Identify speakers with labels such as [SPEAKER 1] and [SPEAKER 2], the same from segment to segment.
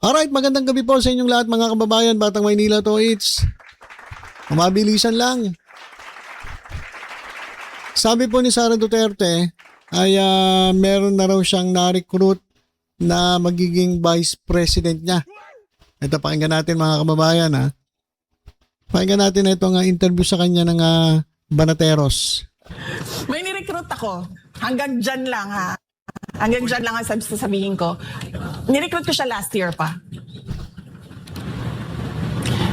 [SPEAKER 1] Alright, magandang gabi po sa inyong lahat mga kababayan, Batang Maynila to it's. Mabilisan lang. Sabi po ni Sara Duterte ay meron na raw siyang na-recruit na magiging vice president niya. Ito, pakinggan natin mga kababayan ha. Pakinggan natin itong interview sa kanya ng Banateros.
[SPEAKER 2] May nirecruit ako. Hanggang dyan lang ha. Hanggang dyan lang ang sasabihin ko. Nirecruit ko siya last year pa.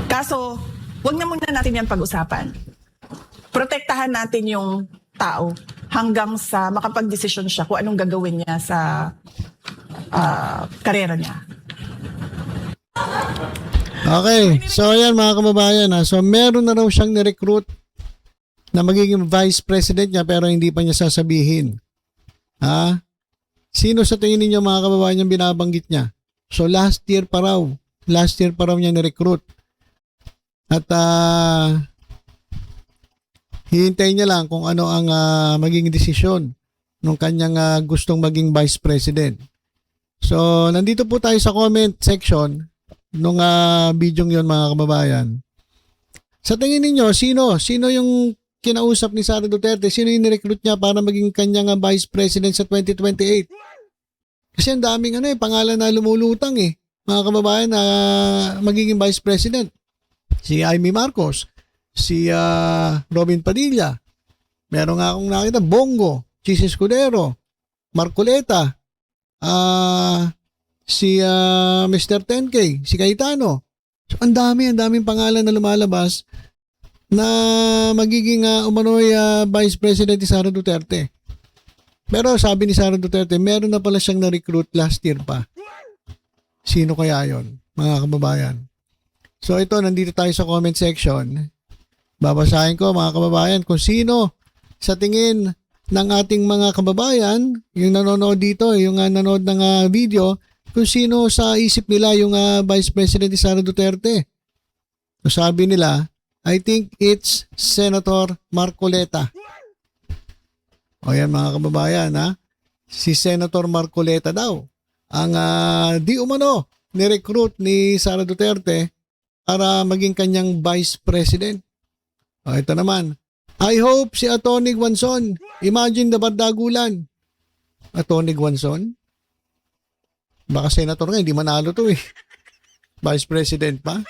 [SPEAKER 2] Kaso, wag na muna natin yan pag-usapan. Protektahan natin yung tao hanggang sa makapag-desisyon siya kung anong gagawin niya sa karera niya.
[SPEAKER 1] Okay, so ayan mga kababayan ha. So meron na raw siyang nirecruit na magiging vice president niya pero hindi pa niya sasabihin. Ha? Sino sa tingin ninyo mga kababayan yung binabanggit niya? So last year pa raw niya ni-recruit. At hihintayin niya lang kung ano ang magiging desisyon ng kanyang gustong maging vice president. So nandito po tayo sa comment section nung video yon mga kababayan. Sa tingin ninyo, sino yung kinausap ni Sara Duterte? Sino yung ni-recruit niya para maging kanyang vice president sa 2028? Kasi ang daming pangalan na lumulutang mga kababayan na magiging vice president. Si Amy Marcos, si Robin Padilla, meron nga akong nakita, Bongo, Chis Escudero, Marcoleta, si Mr. 10K, si Cayetano. So, ang daming pangalan na lumalabas na magiging umano'y Vice President ni Sara Duterte. Pero sabi ni Sara Duterte, meron na pala siyang na-recruit last year pa. Sino kaya yon, mga kababayan? So ito, nandito tayo sa comment section. Babasahin ko mga kababayan kung sino sa tingin ng ating mga kababayan, yung nanonood dito, yung nanonood ng video, kung sino sa isip nila yung Vice President ni Sara Duterte. So sabi nila, I think it's Senator Marcoleta. O yan mga kababayan ha. Si Senator Marcoleta daw ang di umano ni-recruit ni Sara Duterte para maging kanyang Vice President. O ito naman. I hope si Atty. Guanzon. Imagine the bardagulan. Atty. Guanzon? Baka senator nga, hindi manalo to Vice President pa.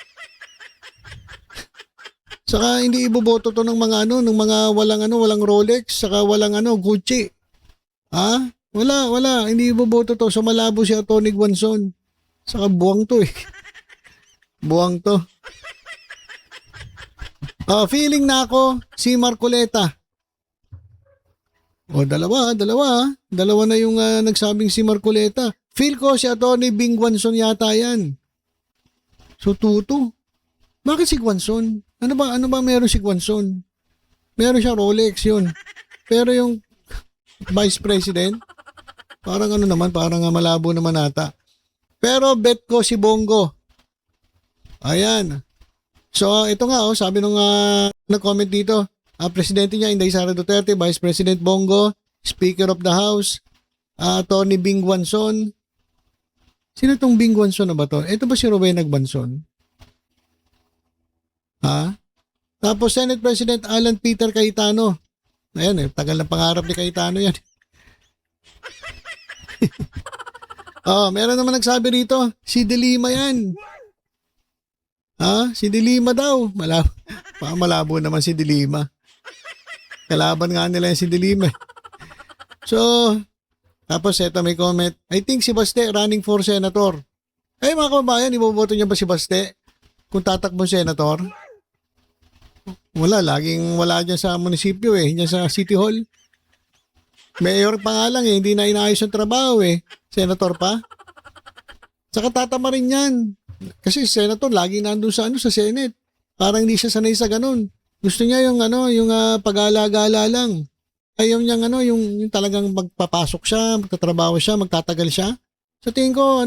[SPEAKER 1] Saka hindi iboboto to ng mga ng mga walang Rolex, saka walang Gucci. Ha? Wala, hindi iboboto to. So malabo si Atty. Guanzon. Saka buwang to Buwang to. Feeling na ako si Marcoleta. O dalawa na yung nagsabing si Marcoleta. Feel ko si Atty. Bing Guanzon yata yan. So tuto. Bakit si Guanzon? Ano ba meron si Guanzon? Meron siya Rolex yun. Pero yung Vice President, parang parang malabo naman ata. Pero bet ko si Bongo. Ayan. So ito nga sabi nung nag-comment dito, presidente niya Inday Sara Duterte, Vice President Bongo, Speaker of the House, Atty. Bing Guanzon. Sino tong Bing Guanzon na ba to? Ito ba si Rowena Guanzon? Ha? Tapos Senate President Alan Peter Cayetano. Ayan tagal na pangarap ni Cayetano yan. Meron naman nagsabi rito, si De Lima yan. Si De Lima daw. Malabo naman si De Lima. Kalaban nga nila yung si De Lima. So, tapos eto may comment, I think si Baste running for senator. Mga kababayan, iboboto niya ba si Baste kung tatakbo senator? Wala, laging wala dyan sa munisipyo dyan sa City Hall. Mayor pa nga lang hindi na inaayos yung trabaho Senator pa. Saka tatama rin yan. Kasi senator lagi nandun sa sa Senate. Parang hindi siya sanay sa ganun. Gusto niya yung yung pag-alagala lang. Ayaw niya yung talagang magpapasok siya, magtatrabaho siya, magtatagal siya. Sa tingin ko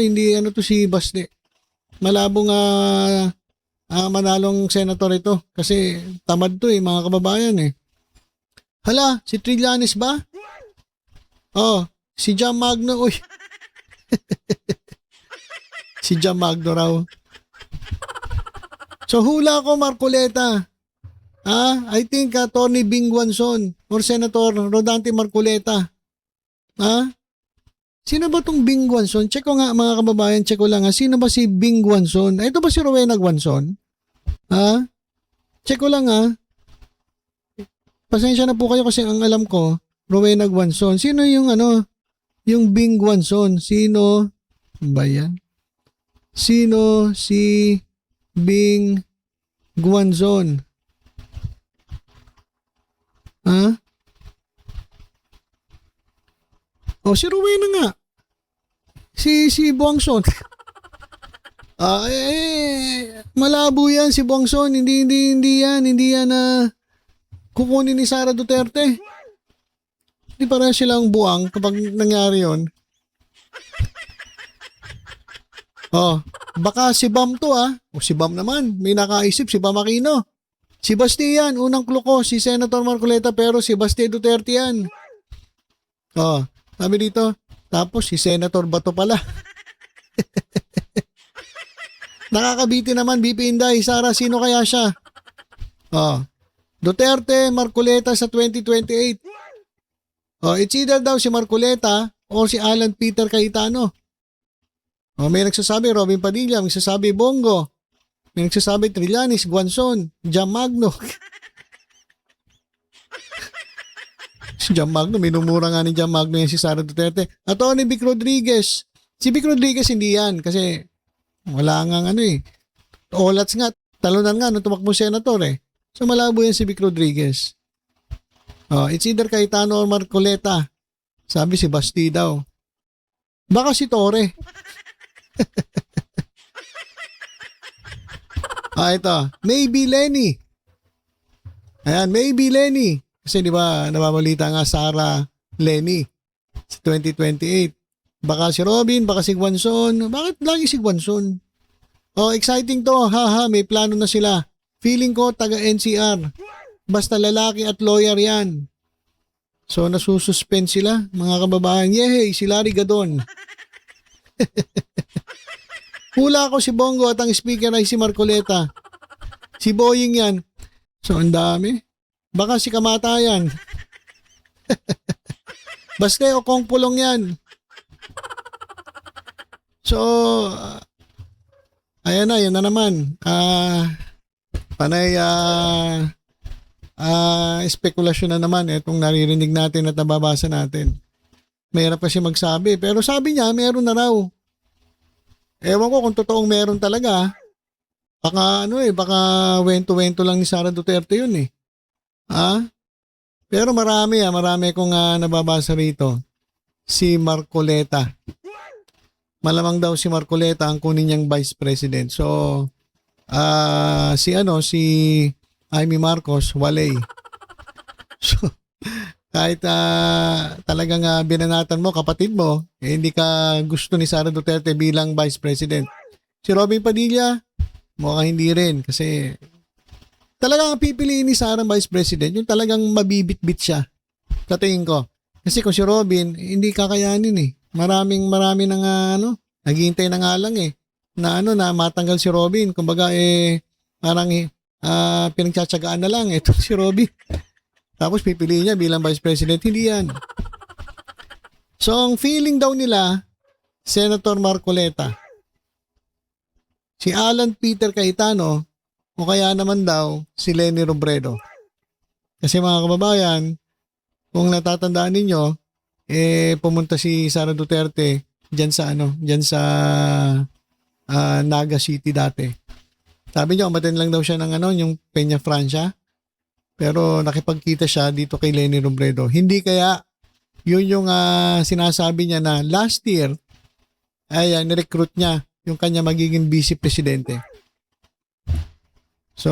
[SPEAKER 1] hindi to si Baste. Malabong manalong senator ito kasi tamad to mga kababayan Hala, si Trillanes ba? Si Jam Magno. Uy. Si Jam Magno raw. So hula ko Marcoleta. I think Attorney Bing Guanzon or Senator Rodante Marcoleta. Sino ba tong Bing Guanzon? Check ko nga mga kababayan, check ko lang sino ba si Bing Guanzon? Ito ba si Rowena Guanzon? Check ko lang Pasensya na po kayo kasi ang alam ko, Rowena Guanzon. Sino yung yung Bing Guanzon? Sino ba yan? Sino si Bing Guanzon? Si Rowena nga. Si Buangson. Malabo yan si Buangson. Hindi yan kukunin ni Sara Duterte. Hindi para silang buwang kapag nangyari yon. Baka si Bam to si Bam naman. May nakaisip si Bam Aquino. Si Basti yan. Unang clue ko si Senator Marcoleta pero si Basti Duterte yan. Sabi dito. Tapos si Senator Bato pala. Nakakabiti naman BP Inday. Sara, sino kaya siya? Duterte, Marcoleta sa 2028. It's either daw si Marcoleta o si Alan Peter Cayetano. May nagsasabi Robin Padilla, may nagsasabi Bongo, may nagsasabi Trillanes, Guanzon, Jam Magno. Si Jam Magno, minumura nga ni Jam Magno yan si Sara Duterte. Atty. Vic Rodriguez. Si Vic Rodriguez hindi yan kasi wala nga Olats nga, talunan nga nung tumakbo senator So malabo yan si Vic Rodriguez. It's either Cayetano or Marcoleta. Sabi si Basti daw. Baka si Torre. Ito. Maybe Lenny. Ayan, maybe Lenny. Kasi di ba nababalita nga Sara Lenny sa 2028. Baka si Robin, baka si Guanzon. Bakit lagi si Guanzon? Exciting to. May plano na sila. Feeling ko taga NCR. Basta lalaki at lawyer yan. So nasususpend sila, mga kababayan. Yehey, si Larry Gadon. Hula ko si Bongo at ang speaker ay si Marcoleta. Si Boying yan. So ang dami. Baka si Kamatayan. Baste o Kong Pulong yan. So, ayan na, yun na naman. Panay spekulasyon na naman itong naririnig natin at nababasa natin. Mayroon pa siya magsabi. Pero sabi niya, meron na raw. Ewan ko kung totoong meron talaga. Baka baka wento-wento lang ni Sara Duterte yun Pero marami kong nababasa rito. Si Marcoleta. Malamang daw si Marcoleta ang kunin niyang vice president. So, si Amy Marcos, walay. So, kahit talagang binanatan mo, kapatid mo, hindi ka gusto ni Sara Duterte bilang vice president. Si Robin Padilla, mukhang hindi rin kasi talagang pipiliin ni Sara vice president, yung talagang mabibit-bit siya. Sa tingin ko. Kasi kung si Robin, hindi kakayanin Marami nang naghihintay na nga lang na matanggal si Robin. Kumbaga parang pinagtsatsagaan na lang ito si Robin. Tapos pipiliin niya bilang vice president. Hindi yan. So ang feeling daw nila, Senator Marcoleta, si Alan Peter Cayetano, o kaya naman daw si Leni Robredo. Kasi mga kababayan, kung natatandaan ninyo, pumunta si Sara Duterte diyan sa Naga City dati. Sabi niya, umaten lang daw siya ng yung Peña Francia. Pero nakipagkita siya dito kay Leni Robredo. Hindi kaya yun yung sinasabi niya na last year ay nirecruit niya yung kanya magiging vice presidente. So,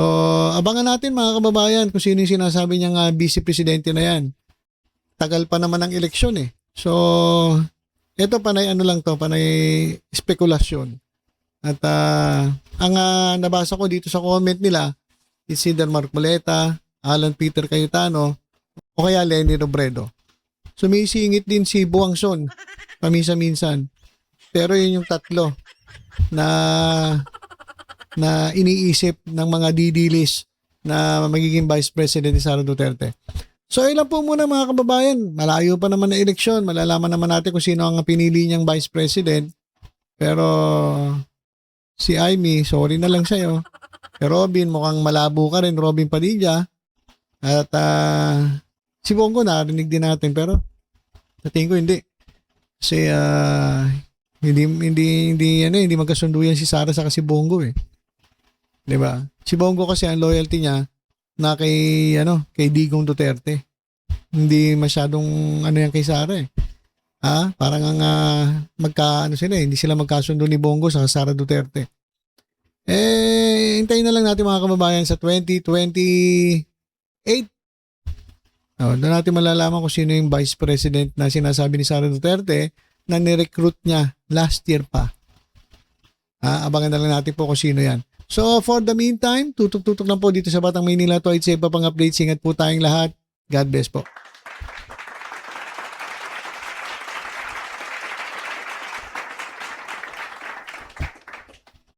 [SPEAKER 1] abangan natin mga kababayan kung sino yung sinasabi niyang vice presidente na yan. Tagal pa naman ang eleksyon So, ito panay panay spekulasyon. At ang nabasa ko dito sa comment nila, is either Marcoleta, Alan Peter Cayetano, o kaya Leni Robredo. Sumisingit din si Buangson, paminsan-minsan. Pero yun yung tatlo na iniisip ng mga didilis na magiging Vice President ni Sara Duterte. So ilan po muna mga kababayan, malayo pa naman na eleksyon, malalaman naman natin kung sino ang pinili niyang Vice President. Pero si Amy, sorry na lang sa'yo. Robin, mukhang malabo ka rin, Robin Padilla. At si Bongo narinig din natin pero sa tingin ko hindi. Kasi hindi magkasundo yan si Sara sa si Bongo eh. 'Di ba? Si Bongo kasi ang loyalty niya na kay Digong Duterte. Hindi masyadong yan kay Sara eh. Parang sila eh, hindi sila magkasundo ni Bongo sa Sara Duterte. Hintayin na lang natin mga kababayan sa 2028. Doon natin malalaman kung sino yung Vice President na sinasabi ni Sara Duterte na nirecruit niya last year pa. Abangan na lang natin po kung sino yan. So for the meantime, tutok-tutok lang po dito sa Batang Maynila. To sa iba pang updates. Ingat po tayong lahat. God bless po.